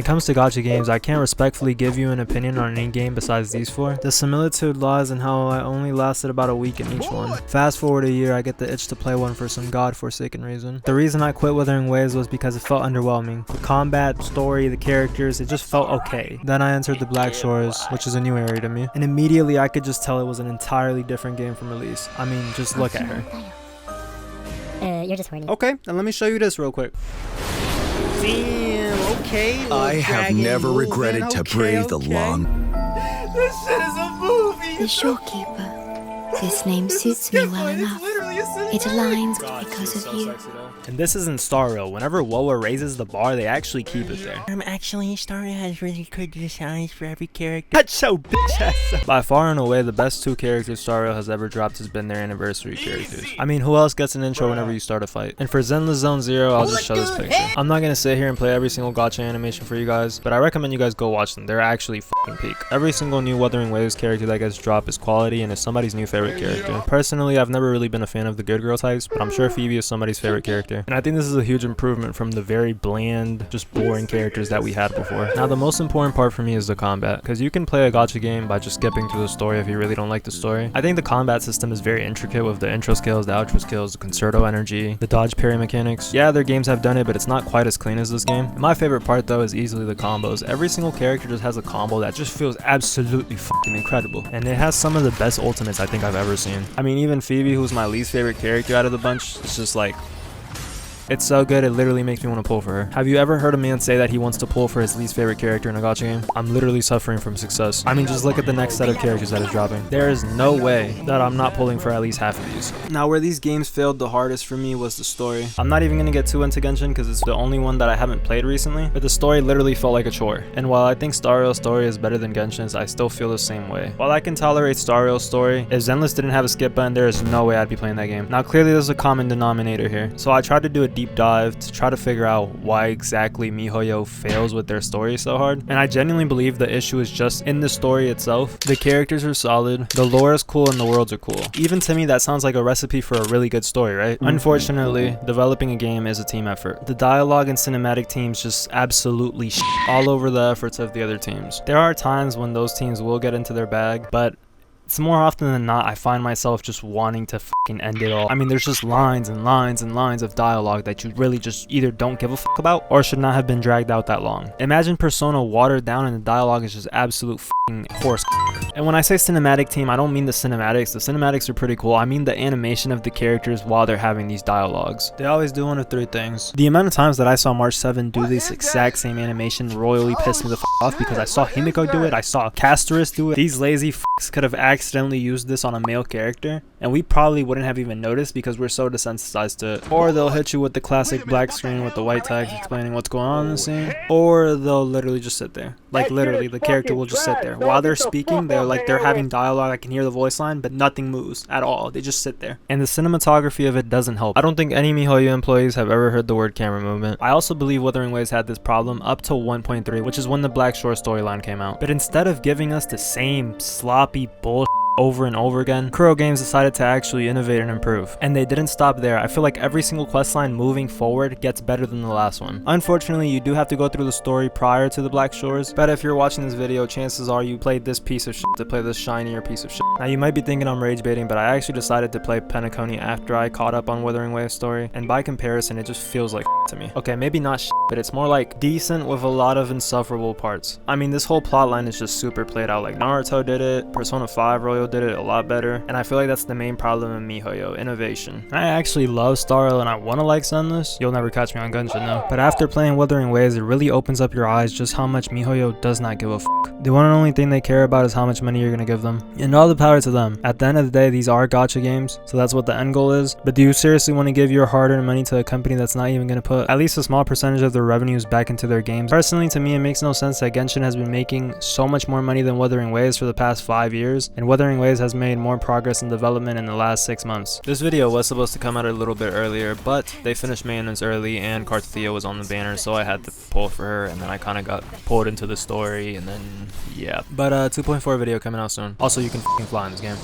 it comes to gacha games, I can't respectfully give you an opinion on any game besides these four. The similitude lies in how I only lasted about a week in each one. Fast forward a year, I get the itch to play one for some godforsaken reason. The reason I quit Wuthering Waves was because it felt underwhelming. The combat, story, the characters, it just felt okay. Then I entered the Black Shores, which is a new area to me, and immediately I could just tell it was an entirely different game from release. I mean, just look at her. You're just horny. Okay, and let me show you this real quick. Damn, okay. I have never regretted to breathe along. This shit is a movie. The Shorekeeper. This name suits me well enough. It aligns because of you. And this isn't Star Rail. Whenever WoWa raises the bar, they actually keep it there. Actually, Star Rail has really good designs for every character. That's so bitch ass. By far and away, the best two characters Star Rail has ever dropped has been their anniversary characters. I mean, who else gets an intro whenever you start a fight? And for Zenless Zone 0, I'll just show this picture. I'm not gonna sit here and play every single gacha animation for you guys, but I recommend you guys go watch them. They're actually fucking peak. Every single new Wuthering Waves character that gets dropped is quality and is somebody's new favorite character. Personally, I've never really been a fan of the good girl types, but I'm sure Phoebe is somebody's favorite character. And I think this is a huge improvement from the very bland, just boring characters that we had before. Now, the most important part for me is the combat, because you can play a gacha game by just skipping through the story if you really don't like the story. I think the combat system is very intricate with the intro skills, the outro skills, the concerto energy, the dodge parry mechanics. Yeah, other games have done it, but it's not quite as clean as this game. And my favorite part though is easily the combos. Every single character just has a combo that just feels absolutely fucking incredible. And it has some of the best ultimates I think I've ever seen. I mean, even Phoebe, who's my least favorite character out of the bunch, it's just like, it's so good, it literally makes me want to pull for her. Have you ever heard a man say that he wants to pull for his least favorite character in a gacha game? I'm literally suffering from success. I mean, just look at the next set of characters that is dropping. There is no way that I'm not pulling for at least half of these. Now, where these games failed the hardest for me was the story. I'm not even gonna get too into Genshin because it's the only one that I haven't played recently, but the story literally felt like a chore. And while I think Star Rail's story is better than Genshin's, I still feel the same way. While I can tolerate Star Rail's story, if Zenless didn't have a skip button, there is no way I'd be playing that game. Now, clearly there's a common denominator here. So I tried to do a deep dive to try to figure out why exactly Mihoyo fails with their story so hard, and I genuinely believe the issue is just in the story itself. The characters are solid, the lore is cool, and the worlds are cool. Even to me, that sounds like a recipe for a really good story, right? Unfortunately, developing a game is a team effort. The dialogue and cinematic teams just absolutely shit all over the efforts of the other teams. There are times when those teams will get into their bag, but it's more often than not, I find myself just wanting to fucking end it all. I mean, there's just lines and lines and lines of dialogue that you really just either don't give a fuck about or should not have been dragged out that long. Imagine Persona watered down and the dialogue is just absolute fucking horse. And when I say cinematic team, I don't mean the cinematics. The cinematics are pretty cool. I mean the animation of the characters while they're having these dialogues. They always do one of three things. The amount of times that I saw March 7 do this exact same animation royally pissed me the off because I saw Himiko do it, I saw Casterus do it. These lazy fucks could have accidentally used this on a male character and we probably wouldn't have even noticed because we're so desensitized to it. Or they'll hit you with the classic black screen with the white text explaining what's going on in the scene, or they'll literally just sit there. Like literally the character will just sit there while they're speaking. They're having dialogue, I can hear the voice line, but nothing moves at all. They just sit there. And the cinematography of it doesn't help. I don't think any Mihoyo employees have ever heard the word camera movement. I also believe Wuthering Waves had this problem up to 1.3, which is when the Black Shore storyline came out. But instead of giving us the same sloppy bullshit over and over again, Kuro Games decided to actually innovate and improve. And they didn't stop there. I feel like every single questline moving forward gets better than the last one. Unfortunately, you do have to go through the story prior to the Black Shores, but if you're watching this video, chances are you played this piece of shit to play this shinier piece of shit. Now you might be thinking I'm rage baiting, but I actually decided to play Penacony after I caught up on Wuthering Waves story, and by comparison, it just feels like to me. Okay, maybe not shit, but it's more like decent with a lot of insufferable parts. I mean, this whole plotline is just super played out. Like Naruto did it, Persona 5 Royal did it a lot better, and I feel like that's the main problem in Mihoyo, innovation. I actually love Star Rail and I want to like Zenless. You'll never catch me on Genshin though. But after playing Wuthering Waves, it really opens up your eyes just how much Mihoyo does not give a fuck. The one and only thing they care about is how much money you're gonna give them. And all the power to them. At the end of the day, these are gacha games, so that's what the end goal is. But do you seriously want to give your hard-earned money to a company that's not even gonna put at least a small percentage of their revenues back into their games? Personally, to me, it makes no sense that Genshin has been making so much more money than Wuthering Waves for the past 5 years, and Wuthering Waves has made more progress and development in the last 6 months. This video was supposed to come out a little bit earlier, but they finished maintenance early and Karthia was on the banner, so I had to pull for her, and then I kind of got pulled into the story, and then yeah. But 2.4 video coming out soon. Also, you can fucking fly in this game.